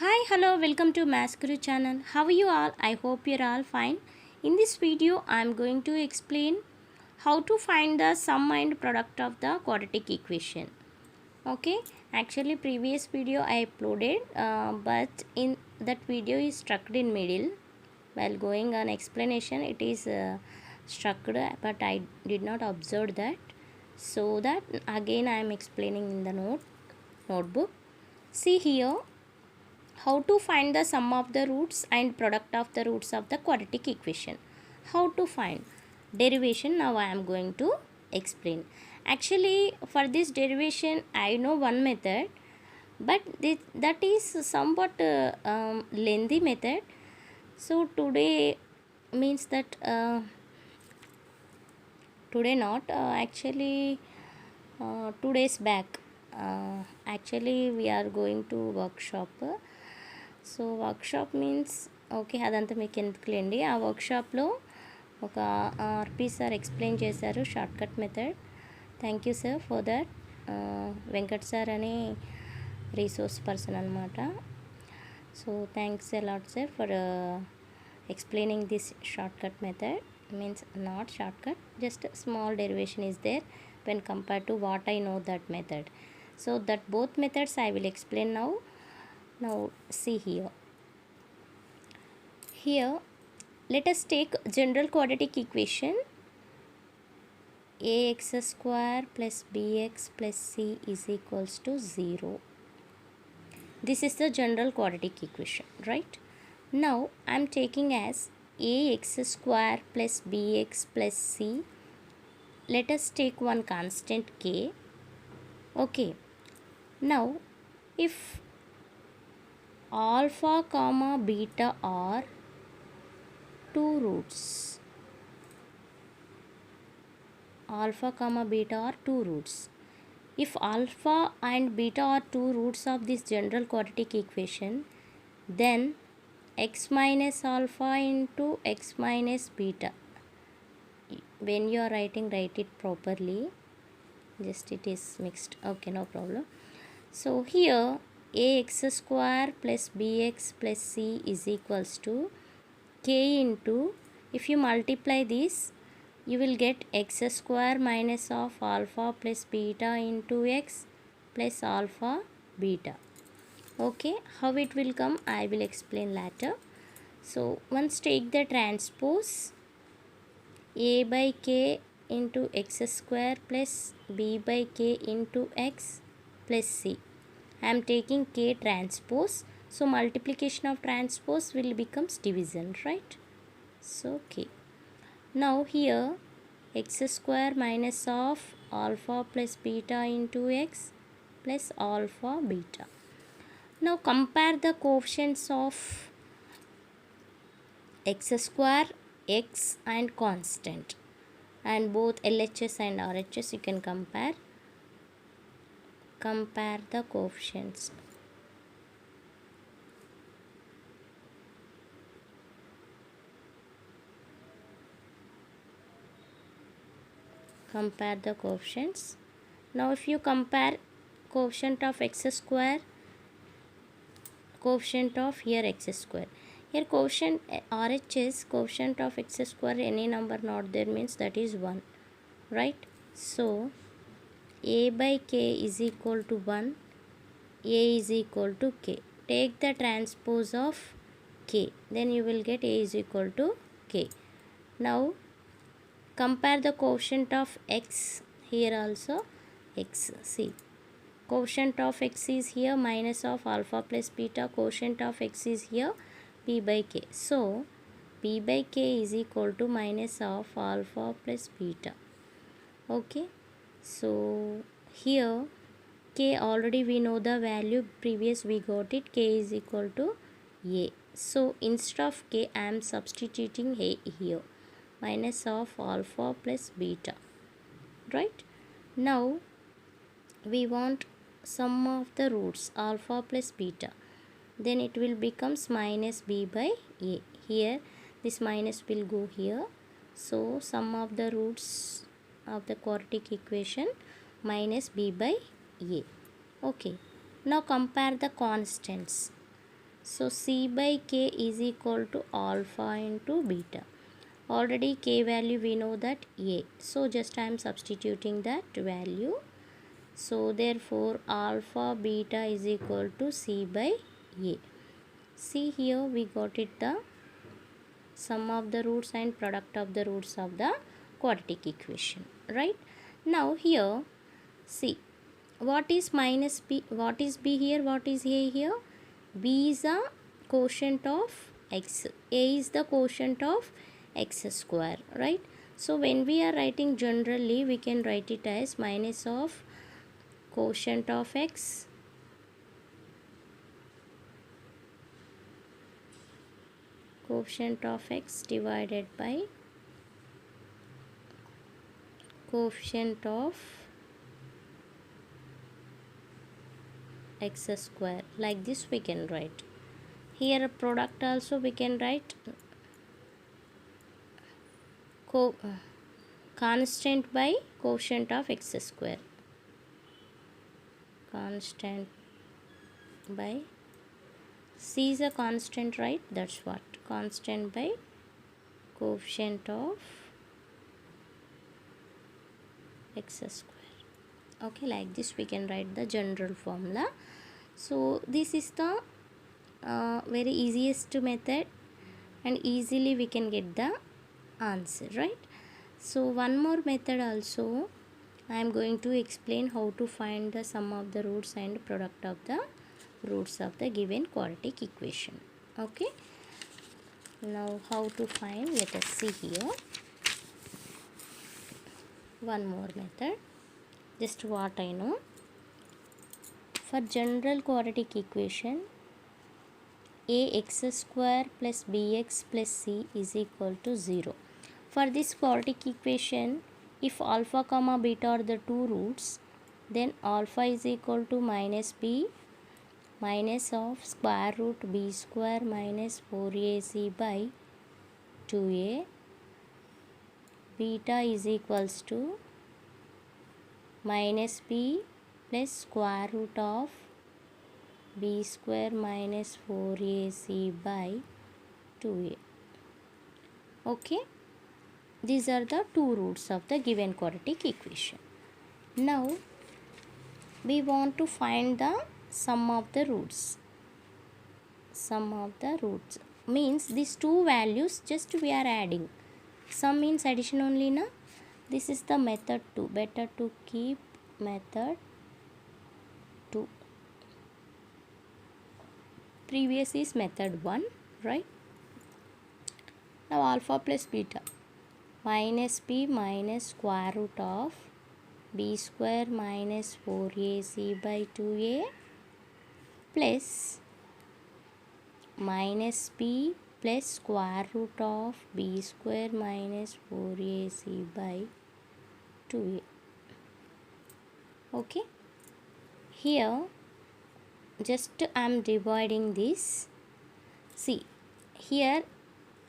Hi, hello, welcome to Math Guru channel. How are you all? I hope you're all fine. In this video, I'm going to explain how to find the sum and product of the quadratic equation. Okay, actually previous video I uploaded, but in that video is stuck in middle. While going on explanation, it is stuck, but I did not observe that. So that again I am explaining in the notebook. See here how to find the sum of the roots and product of the roots of the quadratic equation. How to find derivation, now I am going to explain. Actually for this derivation I know one method, but that is somewhat lengthy method. So today means that today not actually 2 days back actually we are going to workshop. So workshop means okay అదంతా మీకు ఎందుకులేండి. ఆ వర్క్షాప్లో ఒక ఆర్పి sir explain చేశారు shortcut method. Thank you sir for that. Venkat sir అని resource person అనమాట. So thanks a lot sir for explaining this shortcut method. Means not shortcut, just small derivation is there when compared to what I know that method. So that both methods I will explain now. Now see here. Here let us take general quadratic equation ax square plus bx plus c is equals to 0. This is the general quadratic equation, right? Now I am taking as ax square plus bx plus c. Let us take one constant k. Okay, now if alpha comma beta are two roots, alpha comma beta are two roots. If alpha and beta are two roots of this general quadratic equation, then x minus alpha into x minus beta. When you are writing, write it properly, just it is mixed. Okay, no problem. So here ax square plus bx plus c is equals to k into, if you multiply this you will get x square minus of alpha plus beta into x plus alpha beta. Okay, how it will come I will explain later. So once take the transpose a by k into x square plus b by k into x plus c. I am taking k transpose, so multiplication of transpose will becomes division, right? So k. Now here x square minus of alpha plus beta into x plus alpha beta. Now compare the coefficients of x square, x and constant, and both LHS and RHS you can compare the coefficients. Compare the coefficients. Now if you compare coefficient of x square, coefficient of here x square, here coefficient RHS, coefficient of x square any number not there means that is 1, right? So a by k is equal to 1, a is equal to k. Take the transpose of k, then you will get a is equal to k. Now compare the quotient of x, here also x. See, quotient of x is here minus of alpha plus beta, quotient of x is here p by k. So p by k is equal to minus of alpha plus beta. Okay, so here k already we know the value, previous we got it, k is equal to a. So instead of k I am substituting a here, minus of alpha plus beta, right? Now we want sum of the roots alpha plus beta, then it will becomes minus b by a. Here this minus will go here, so sum of the roots of the quadratic equation minus b by a. Okay, now compare the constants. So c by k is equal to alpha into beta. Already k value we know that a, so just I am substituting that value. So therefore alpha beta is equal to c by a. See here we got it, the sum of the roots and product of the roots of the quadratic equation, right? Now here see, what is minus b, what is b here, what is a here? B is a quotient of x, a is the quotient of x square, right? So when we are writing generally, we can write it as minus of quotient of x divided by quotient of x square. Like this we can write. Here a product also we can write constant by quotient of x square. Constant by, c is a constant, right? That's what, constant by quotient of x square. Okay, like this we can write the general formula. So this is the very easiest method, and easily we can get the answer, right? So one more method also I am going to explain how to find the sum of the roots and product of the roots of the given quadratic equation. Okay, now how to find, let us see here. One more method, just what I know. For general quadratic equation, ax square plus bx plus c is equal to 0. For this quadratic equation, if alpha comma beta are the two roots, then alpha is equal to minus b minus of square root b square minus 4ac by 2a. Beta is equals to minus b plus square root of b square minus 4ac by 2a. Okay, these are the two roots of the given quadratic equation. Now we want to find the sum of the roots. Sum of the roots means these two values just we are adding. Sum means addition only, na? This is the method 2. Better to keep method 2. Previous is method 1, right? Now alpha plus beta, minus b minus square root of b square minus 4ac by 2a plus minus b plus square root of b square minus 4ac by 2a. Okay, here just I am dividing this. See here,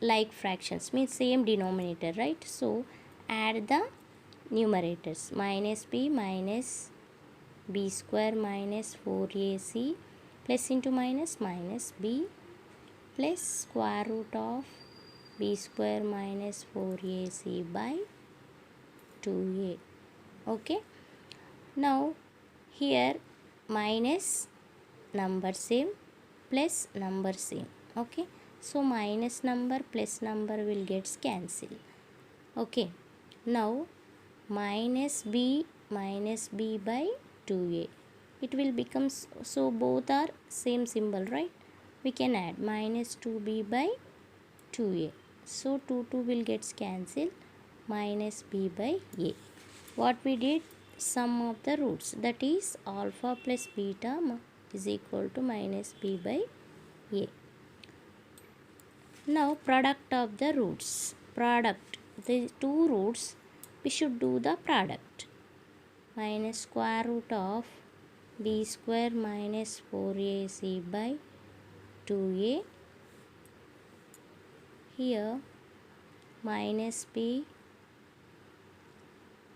like fractions means same denominator, right? So add the numerators, minus b minus b square minus 4ac plus into minus minus b plus square root of b square minus 4ac by 2a. Okay, now here minus number same plus number same. Okay, so minus number plus number will get cancelled. Okay, now minus b by 2a, it will become, so both are same symbol, right? We can add minus 2b by 2a, so 2 will get cancelled, minus b by a. What we did, sum of the roots, that is alpha plus beta is equal to minus b by a. Now product of the roots, product, the two roots we should do the product, minus square root of b square minus 4ac by 2a. Here minus b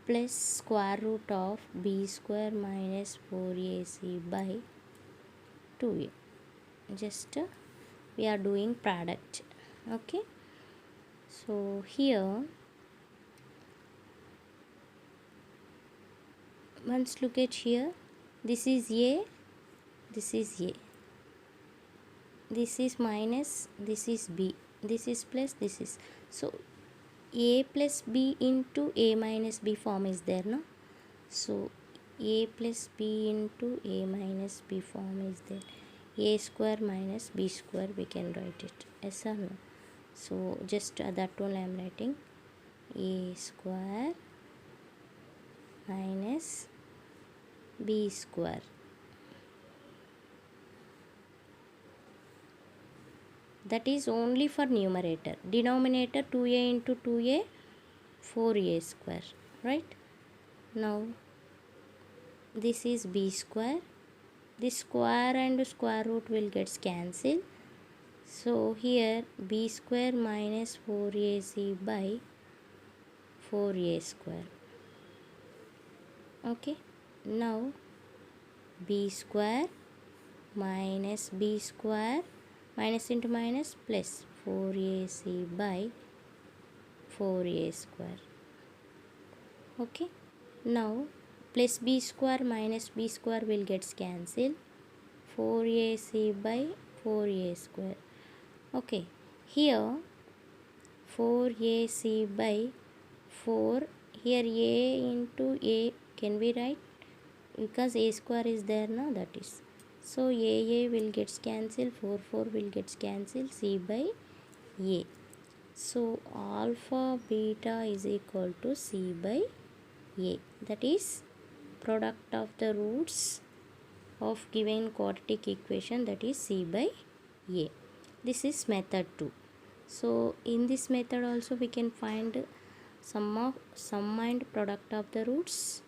plus square root of b square minus 4ac by 2a. Just we are doing product. Okay, so here once look at here, this is a, this is a, this is minus, this is b, this is plus, this is, so a plus b into a minus b form is there, no? So a plus b into a minus b form is there. A square minus b square we can write it, yes or no? So just that one I am writing, a square minus b square. That is only for numerator. Denominator 2a into 2a, 4a square, right? Now this is b square. This square and square root will get cancelled. So here b square minus 4ac by 4a square. Okay. Now b square minus b square, minus into minus plus 4ac by 4a square. Okay. Now plus b square minus b square will get cancelled. 4ac by 4a square. Okay. Here 4ac by 4, here a into a can be write, because a square is there now, that is. So a will get cancelled, 4 will get cancelled, c by a. So alpha beta is equal to c by a. That is product of the roots of given quadratic equation, that is c by a. This is method 2. So in this method also we can find sum and product of the roots.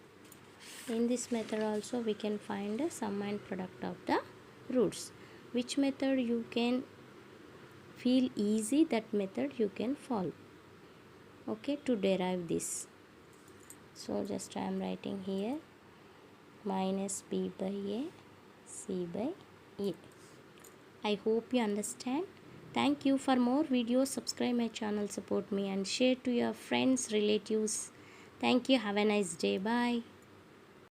In this method also we can find the sum and product of the roots. Which method you can feel easy, that method you can follow, okay, to derive this. So just I am writing here minus b by a, c by a. I hope you understand. Thank you. For more videos, subscribe my channel, support me and share to your friends, relatives. Thank you. Have a nice day. Bye.